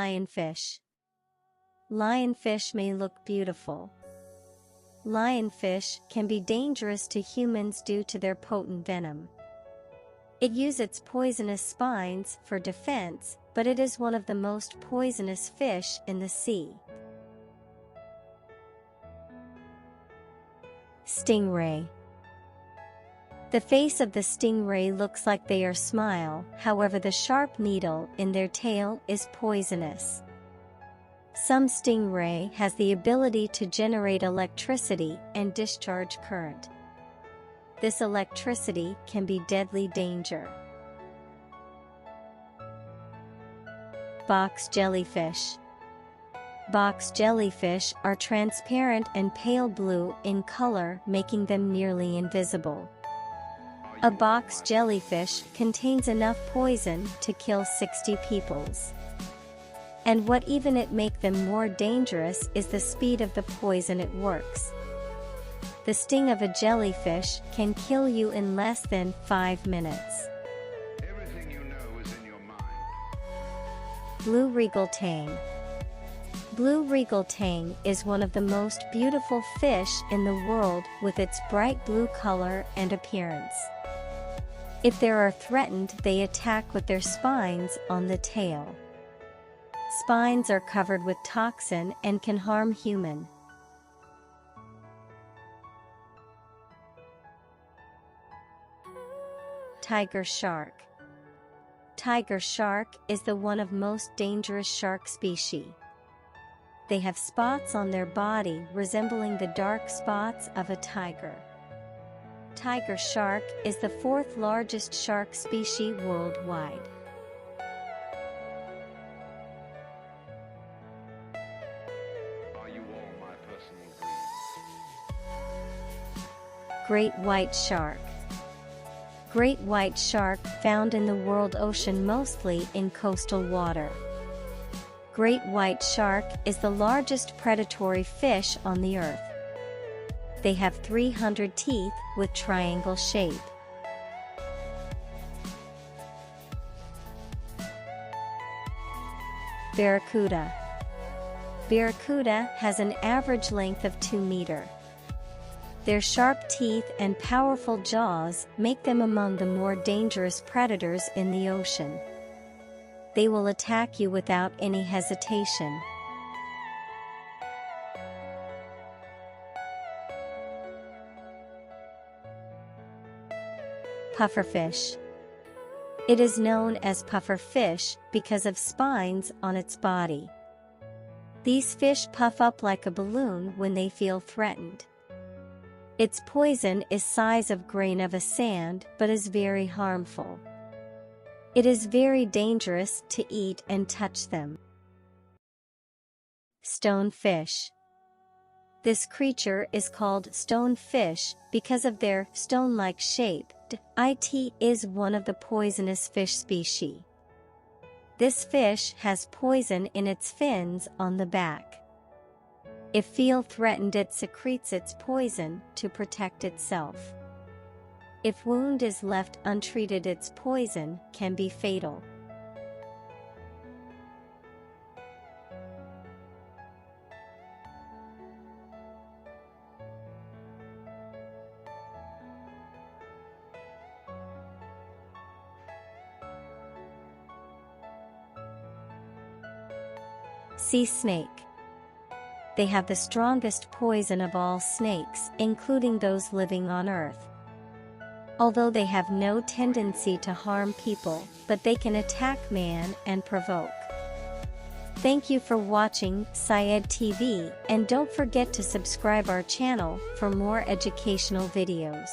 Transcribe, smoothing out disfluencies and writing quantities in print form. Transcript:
lionfish. Lionfish may look beautiful. Lionfish can be dangerous to humans due to their potent venom. It uses its poisonous spines for defense, but it is one of the most poisonous fish in the sea. Stingray. The face of the stingray looks like they are smile, however the sharp needle in their tail is poisonous. Some stingray has the ability to generate electricity and discharge current. This electricity can be deadly danger. Box jellyfish. Box jellyfish are transparent and pale blue in color, making them nearly invisible. A box jellyfish contains enough poison to kill 60 people. And what even it make them more dangerous is the speed of the poison it works. The sting of a jellyfish can kill you in less than 5 minutes. Everything you know is in your mind. Blue regal tang. Blue regal tang is one of the most beautiful fish in the world with its bright blue color and appearance. If they are threatened, they attack with their spines on the tail. Spines are covered with toxin and can harm human. Tiger shark. Tiger shark is the one of most dangerous shark species. They have spots on their body resembling the dark spots of a tiger. Tiger shark is the 4th largest shark species worldwide. Are you all my personal dreams? Great white shark. Great white shark found in the world ocean, mostly in coastal water. Great white shark is the largest predatory fish on the earth. They have 300 teeth with triangle shape. Barracuda. Barracuda has an average length of 2 meters. Their sharp teeth and powerful jaws make them among the more dangerous predators in the ocean. They will attack you without any hesitation. Pufferfish. It is known as pufferfish because of spines on its body. These fish puff up like a balloon when they feel threatened. Its poison is size of grain of a sand but is very harmful. It is very dangerous to eat and touch them. Stonefish. This creature is called stonefish because of their stone-like shape. It is one of the poisonous fish species. This fish has poison in its fins on the back. If feel threatened, it secretes its poison to protect itself. If wound is left untreated, its poison can be fatal. Sea snake. They have the strongest poison of all snakes, including those living on Earth. Although they have no tendency to harm people, but they can attack man and provoke. Thank you for watching Syed TV, and don't forget to subscribe our channel for more educational videos.